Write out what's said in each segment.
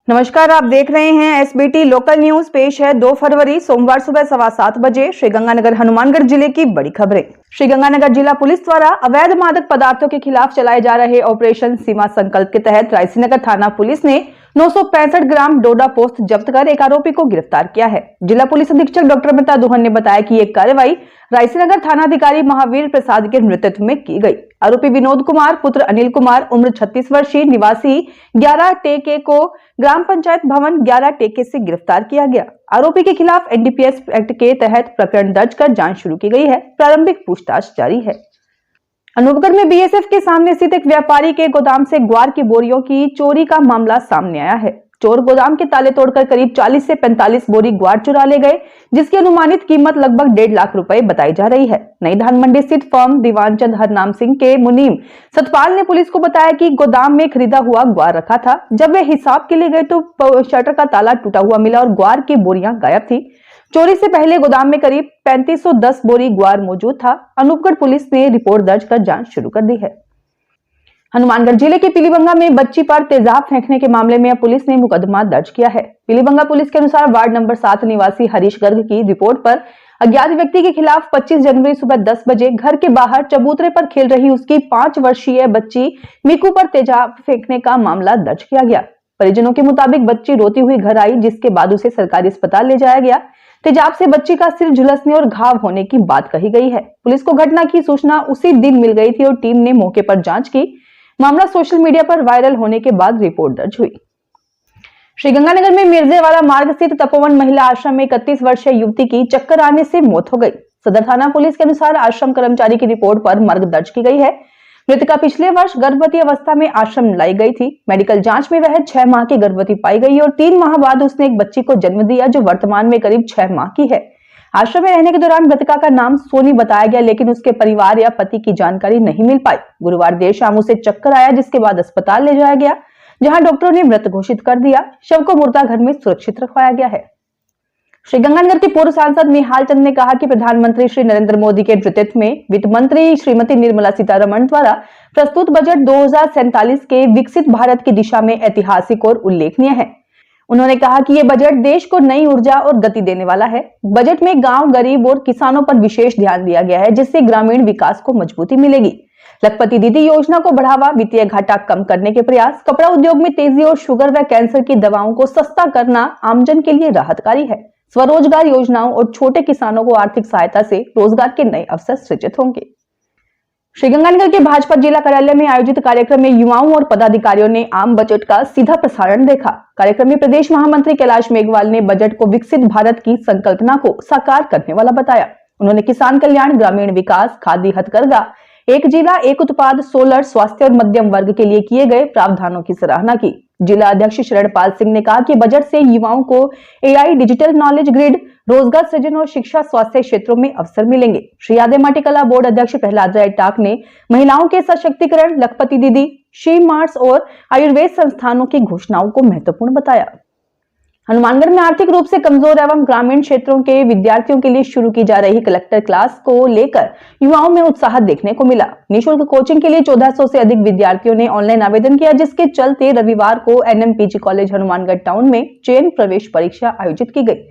नमस्कार, आप देख रहे हैं एसबीटी लोकल न्यूज। पेश है 2 फरवरी सोमवार सुबह 7:15 बजे श्रीगंगानगर हनुमानगढ़ जिले की बड़ी खबरें। श्रीगंगानगर जिला पुलिस द्वारा अवैध मादक पदार्थों के खिलाफ चलाए जा रहे ऑपरेशन सीमा संकल्प के तहत रायसीनगर थाना पुलिस ने 965 ग्राम डोडा पोस्त जब्त कर एक आरोपी को गिरफ्तार किया है। जिला पुलिस अधीक्षक डॉक्टर अमिता दुहन ने बताया कि यह कार्रवाई रायसीनगर थानाधिकारी महावीर प्रसाद के नेतृत्व में की गई। आरोपी विनोद कुमार पुत्र अनिल कुमार उम्र 36 वर्षीय निवासी 11 टेके को ग्राम पंचायत भवन 11 टेके से गिरफ्तार किया गया। आरोपी के खिलाफ एनडीपीएस एक्ट के तहत प्रकरण दर्ज कर जांच शुरू की गई है। प्रारंभिक पूछताछ जारी है। अनूपगढ़ में बीएसएफ के सामने स्थित एक व्यापारी के गोदाम से ग्वार की बोरियों की चोरी का मामला सामने आया है। चोर गोदाम के ताले तोड़कर करीब 40 से 45 बोरी ग्वार चुरा ले गए, जिसकी अनुमानित कीमत लगभग 1.5 लाख रुपए बताई जा रही है। नई धान मंडी स्थित फर्म दीवानचंद हरनाम सिंह के मुनीम सतपाल ने पुलिस को बताया कि गोदाम में खरीदा हुआ ग्वार रखा था। जब वे हिसाब के लिए गए तो शटर का ताला टूटा हुआ मिला और ग्वार की बोरियां गायब थी। चोरी से पहले गोदाम में करीब 3510 बोरी ग्वार मौजूद था। अनूपगढ़ पुलिस ने रिपोर्ट दर्ज कर जांच शुरू कर दी है। हनुमानगढ़ जिले के पीलीबंगा में बच्ची पर तेजाब फेंकने के मामले में पुलिस ने मुकदमा दर्ज किया है। पीलीबंगा पुलिस के अनुसार वार्ड नंबर 7 निवासी हरीश गर्ग की रिपोर्ट पर अज्ञात व्यक्ति के खिलाफ 25 जनवरी सुबह 10 बजे घर के बाहर चबूतरे पर खेल रही उसकी 5 वर्षीय बच्ची मीकू पर तेजाब फेंकने का मामला दर्ज किया गया। परिजनों के मुताबिक बच्ची रोती हुई घर आई, जिसके बाद उसे सरकारी अस्पताल ले जाया गया। तेजाब से बच्ची का सिर झुलसने और घाव होने की बात कही गई है। पुलिस को घटना की सूचना उसी दिन मिल गई थी और टीम ने मौके पर जांच की। मामला सोशल मीडिया पर वायरल होने के बाद रिपोर्ट दर्ज हुई। श्रीगंगानगर में मिर्जेवाला मार्ग स्थित तपोवन महिला आश्रम में 31 वर्षीय युवती की चक्कर आने से मौत हो गई। सदर थाना पुलिस के अनुसार आश्रम कर्मचारी की रिपोर्ट पर मर्ग दर्ज की गई है। मृतका पिछले वर्ष गर्भवती अवस्था में आश्रम लाई गई थी। मेडिकल जांच में वह 6 माह की गर्भवती पाई गई और 3 माह बाद उसने एक बच्ची को जन्म दिया, जो वर्तमान में करीब 6 माह की है। आश्रम में रहने के दौरान मृतका का नाम सोनी बताया गया, लेकिन उसके परिवार या पति की जानकारी नहीं मिल पाई। गुरुवार देर शाम उसे चक्कर आया, जिसके बाद अस्पताल ले जाया गया, जहां डॉक्टरों ने मृत घोषित कर दिया। शव को मुर्दा घर में सुरक्षित रखवाया गया है। श्रीगंगानगर की पूर्व सांसद निहाल चंद ने कहा कि प्रधानमंत्री श्री नरेंद्र मोदी के नेतृत्व में वित्त मंत्री श्रीमती निर्मला सीतारमण द्वारा प्रस्तुत बजट 2047 के विकसित भारत की दिशा में ऐतिहासिक और उल्लेखनीय है। उन्होंने कहा कि ये बजट देश को नई ऊर्जा और गति देने वाला है। बजट में गांव, गरीब और किसानों पर विशेष ध्यान दिया गया है, जिससे ग्रामीण विकास को मजबूती मिलेगी। लखपति दीदी योजना को बढ़ावा, वित्तीय घाटा कम करने के प्रयास, कपड़ा उद्योग में तेजी और शुगर व कैंसर की दवाओं को सस्ता करना आमजन के लिए राहतकारी है। स्वरोजगार योजनाओं और छोटे किसानों को आर्थिक सहायता से रोजगार के नए अवसर सृजित होंगे। श्रीगंगानगर के भाजपा जिला कार्यालय में आयोजित कार्यक्रम में युवाओं और पदाधिकारियों ने आम बजट का सीधा प्रसारण देखा। कार्यक्रम में प्रदेश महामंत्री कैलाश मेघवाल ने बजट को विकसित भारत की संकल्पना को साकार करने वाला बताया। उन्होंने किसान कल्याण, ग्रामीण विकास, खादी, हथकरघा, एक जिला एक उत्पाद, सोलर, स्वास्थ्य और मध्यम वर्ग के लिए किए गए प्रावधानों की सराहना की। जिला अध्यक्ष शरणपाल सिंह ने कहा कि बजट से युवाओं को एआई, डिजिटल नॉलेज ग्रिड, रोजगार सृजन और शिक्षा, स्वास्थ्य क्षेत्रों में अवसर मिलेंगे। श्री यादव माटी कला बोर्ड अध्यक्ष प्रहलाद राय टाक ने महिलाओं के सशक्तिकरण, लखपति दीदी, शी मार्ट्स और आयुर्वेद संस्थानों की घोषणाओं को महत्वपूर्ण बताया। हनुमानगढ़ में आर्थिक रूप से कमजोर एवं ग्रामीण क्षेत्रों के विद्यार्थियों के लिए शुरू की जा रही कलेक्टर क्लास को लेकर युवाओं में उत्साह देखने को मिला। निःशुल्क कोचिंग के लिए 1400 से अधिक विद्यार्थियों ने ऑनलाइन आवेदन किया, जिसके चलते रविवार को एनएमपीजी कॉलेज हनुमानगढ़ टाउन में चयन प्रवेश परीक्षा आयोजित की गई।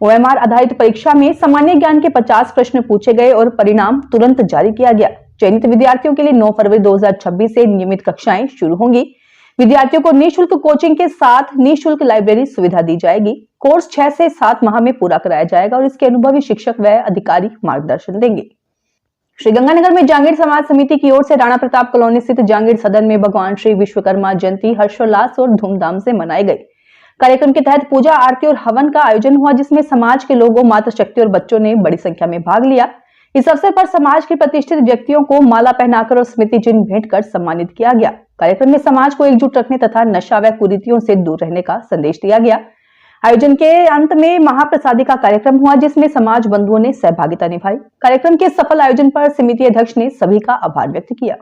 ओएमआर आधारित परीक्षा में सामान्य ज्ञान के 50 प्रश्न पूछे गए और परिणाम तुरंत जारी किया गया। चयनित विद्यार्थियों के लिए 9 फरवरी 2026 से नियमित कक्षाएं शुरू होंगी। विद्यार्थियों को निःशुल्क कोचिंग के साथ निःशुल्क लाइब्रेरी सुविधा दी जाएगी। कोर्स 6 से 7 माह में पूरा कराया जाएगा और इसके अनुभवी शिक्षक व अधिकारी मार्गदर्शन देंगे। श्रीगंगानगर में जांगीर समाज समिति की ओर से राणा प्रताप कॉलोनी स्थित जांगीर सदन में भगवान श्री विश्वकर्मा जयंती हर्षोल्लास और धूमधाम से मनाई गई। कार्यक्रम के तहत पूजा, आरती और हवन का आयोजन हुआ, जिसमें समाज के लोगों, मातृशक्ति और बच्चों ने बड़ी संख्या में भाग लिया। इस अवसर पर समाज के प्रतिष्ठित व्यक्तियों को माला पहनाकर और स्मृति चिन्ह भेंट कर सम्मानित किया गया। कार्यक्रम में समाज को एकजुट रखने तथा नशा व कुरीतियों से दूर रहने का संदेश दिया गया। आयोजन के अंत में महाप्रसादी का कार्यक्रम हुआ, जिसमें समाज बंधुओं ने सहभागिता निभाई। कार्यक्रम के सफल आयोजन पर समिति अध्यक्ष ने सभी का आभार व्यक्त किया।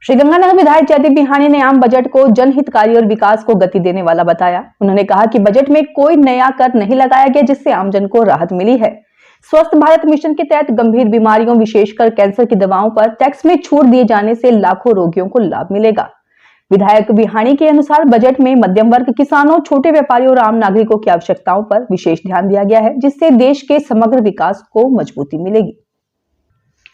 श्रीगंगानगर विधायक जयदीप बिहानी ने आम बजट को जनहितकारी और विकास को गति देने वाला बताया। उन्होंने कहा कि बजट में कोई नया कर नहीं लगाया गया, जिससे आमजन को राहत मिली है। स्वस्थ भारत मिशन के तहत गंभीर बीमारियों, विशेषकर कैंसर की दवाओं पर टैक्स में छूट दिए जाने से लाखों रोगियों को लाभ मिलेगा। विधायक बिहानी के अनुसार बजट में मध्यम वर्ग, किसानों, छोटे व्यापारियों और आम नागरिकों की आवश्यकताओं पर विशेष ध्यान दिया गया है, जिससे देश के समग्र विकास को मजबूती मिलेगी।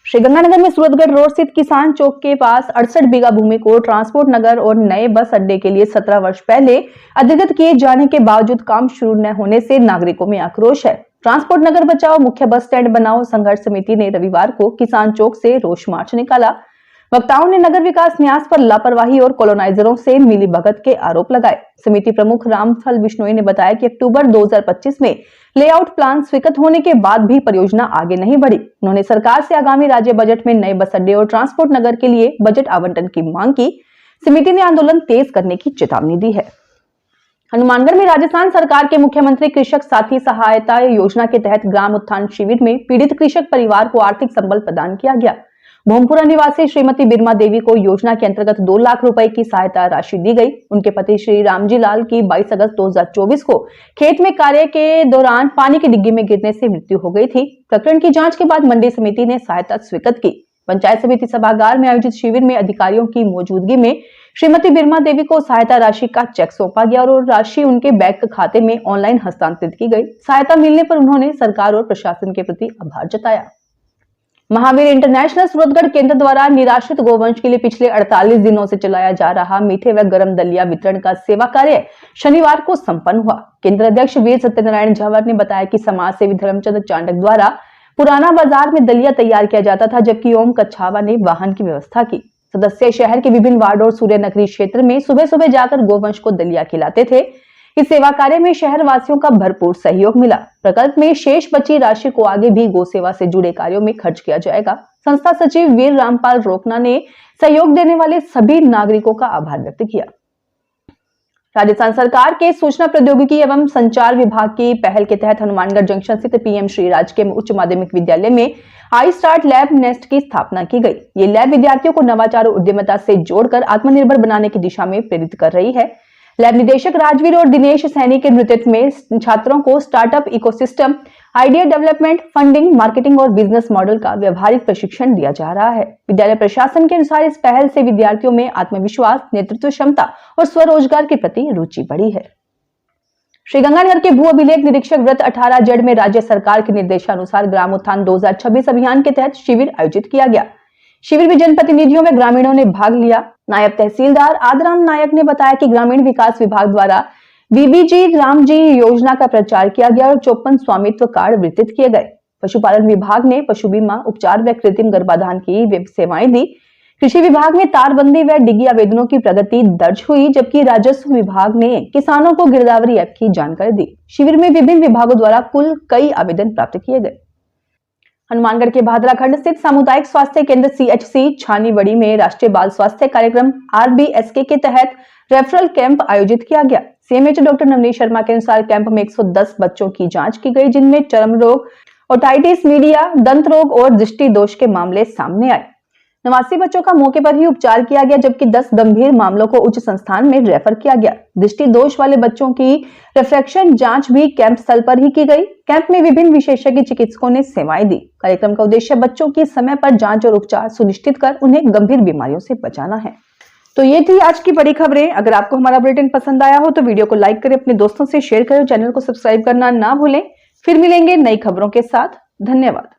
श्रीगंगानगर में सूरतगढ़ रोड स्थित किसान चौक के पास 68 बीघा भूमि को ट्रांसपोर्ट नगर और नए बस अड्डे के लिए 17 वर्ष पहले अधिगत किए जाने के बावजूद काम शुरू न होने से नागरिकों में आक्रोश है। ट्रांसपोर्ट नगर बचाओ, मुख्य बस स्टैंड बनाओ संघर्ष समिति ने रविवार को किसान चौक से रोष मार्च निकाला। वक्ताओं ने नगर विकास न्यास पर लापरवाही और कॉलोनाइजरों से मिलीभगत के आरोप लगाए। समिति प्रमुख रामफल बिश्नोई ने बताया कि अक्टूबर 2025 में लेआउट प्लान स्वीकृत होने के बाद भी परियोजना आगे नहीं बढ़ी। उन्होंने सरकार से आगामी राज्य बजट में नए बस अड्डे और ट्रांसपोर्ट नगर के लिए बजट आवंटन की मांग की। समिति ने आंदोलन तेज करने की चेतावनी दी है। हनुमानगढ़ में राजस्थान सरकार के मुख्यमंत्री कृषक साथी सहायता योजना के तहत ग्राम उत्थान शिविर में पीड़ित कृषक परिवार को आर्थिक संबल प्रदान किया गया। भोमपुरा निवासी श्रीमती बिरमा देवी को योजना के अंतर्गत 2 लाख रुपए की सहायता राशि दी गई। उनके पति श्री रामजी लाल की 22 अगस्त 2024 को खेत में कार्य के दौरान पानी की डिग्गी में गिरने से मृत्यु हो गई थी। प्रकरण की जांच के बाद मंडी समिति ने सहायता स्वीकृत की। पंचायत समिति सभागार में आयोजित शिविर में अधिकारियों की मौजूदगी में श्रीमती बिरमा देवी को सहायता राशि का चेक सौंपा गया और राशि उनके बैंक खाते में ऑनलाइन हस्तांतरित की गई। सहायता मिलने पर उन्होंने सरकार और प्रशासन के प्रति आभार जताया। महावीर इंटरनेशनल सूरतगढ़ केंद्र द्वारा निराश्रित गोवंश के लिए पिछले 48 दिनों से चलाया जा रहा मीठे व गर्म दलिया वितरण का सेवा कार्य शनिवार को संपन्न हुआ। केंद्र अध्यक्ष वीर सत्यनारायण झंवर ने बताया कि समाज सेवी धर्मचंद चांडक द्वारा पुराना बाजार में दलिया तैयार किया जाता था, जबकि ओम कच्छावा ने वाहन की व्यवस्था की। सदस्य शहर के विभिन्न वार्ड और सूर्य नगरी क्षेत्र में सुबह सुबह जाकर गोवंश को दलिया खिलाते थे। इस सेवा कार्य में शहर वासियों का भरपूर सहयोग मिला। प्रकल्प में शेष बची राशि को आगे भी गो सेवा से जुड़े कार्यों में खर्च किया जाएगा। संस्था सचिव वीर रामपाल रोकना ने सहयोग देने वाले सभी नागरिकों का आभार व्यक्त किया। राजस्थान सरकार के सूचना प्रौद्योगिकी एवं संचार विभाग की पहल के तहत हनुमानगढ़ जंक्शन स्थित पीएम श्री राजकीय उच्च माध्यमिक विद्यालय में आई स्टार्ट लैब नेस्ट की स्थापना की गई। ये लैब विद्यार्थियों को नवाचार और उद्यमिता से जोड़कर आत्मनिर्भर बनाने की दिशा में प्रेरित कर रही है। लैब निदेशक राजवीर और दिनेश सैनी के नेतृत्व में छात्रों को startup ecosystem, idea development, funding, marketing और बिजनेस मॉडल का व्यवहारिक प्रशिक्षण दिया जा रहा है। विद्यालय प्रशासन के अनुसार इस पहल से विद्यार्थियों में आत्मविश्वास, नेतृत्व क्षमता और स्वरोजगार के प्रति रुचि बढ़ी है। श्रीगंगानगर के भू अभिलेख निरीक्षक व्रत 18 जड़ में राज्य सरकार के निर्देशानुसार ग्राम उत्थान 2026 अभियान के तहत शिविर आयोजित किया गया। शिविर में जनप्रतिनिधियों व ग्रामीणों ने भाग लिया। नायब तहसीलदार आदराम नायक ने बताया कि ग्रामीण विकास विभाग द्वारा बीबीजी रामजी योजना का प्रचार किया गया और 54 स्वामित्व कार्ड वितरित किए गए। पशुपालन विभाग ने पशु बीमा, उपचार व कृत्रिम गर्भाधान की सेवाएं दी। कृषि विभाग में तारबंदी व डिग्गी आवेदनों की प्रगति दर्ज हुई, जबकि राजस्व विभाग ने किसानों को गिरदावरी ऐप की जानकारी दी। शिविर में विभिन्न विभागों द्वारा कुल कई आवेदन प्राप्त किए गए। हनुमानगढ़ के भादरा खंड स्थित सामुदायिक स्वास्थ्य केंद्र सीएचसी छानीबड़ी में राष्ट्रीय बाल स्वास्थ्य कार्यक्रम आरबीएसके के तहत रेफरल कैंप आयोजित किया गया। सीएमएच डॉक्टर नवनीत शर्मा के अनुसार कैंप में 110 बच्चों की जांच की गई, जिनमें चर्म रोग, ओटाइटिस मीडिया, दंत रोग और दृष्टि दोष के मामले सामने आए। 89 बच्चों का मौके पर ही उपचार किया गया, जबकि 10 गंभीर मामलों को उच्च संस्थान में रेफर किया गया। दृष्टि दोष वाले बच्चों की रिफ्रैक्शन जांच भी कैंप स्थल पर ही की गई। कैंप में विभिन्न विशेषज्ञ चिकित्सकों ने सेवाएं दी। कार्यक्रम का उद्देश्य बच्चों की समय पर जांच और उपचार सुनिश्चित कर उन्हें गंभीर बीमारियों से बचाना है। तो ये थी आज की बड़ी खबरें। अगर आपको हमारा बुलेटिन पसंद आया हो तो वीडियो को लाइक करें, अपने दोस्तों से शेयर करें, चैनल को सब्सक्राइब करना ना भूलें। फिर मिलेंगे नई खबरों के साथ। धन्यवाद।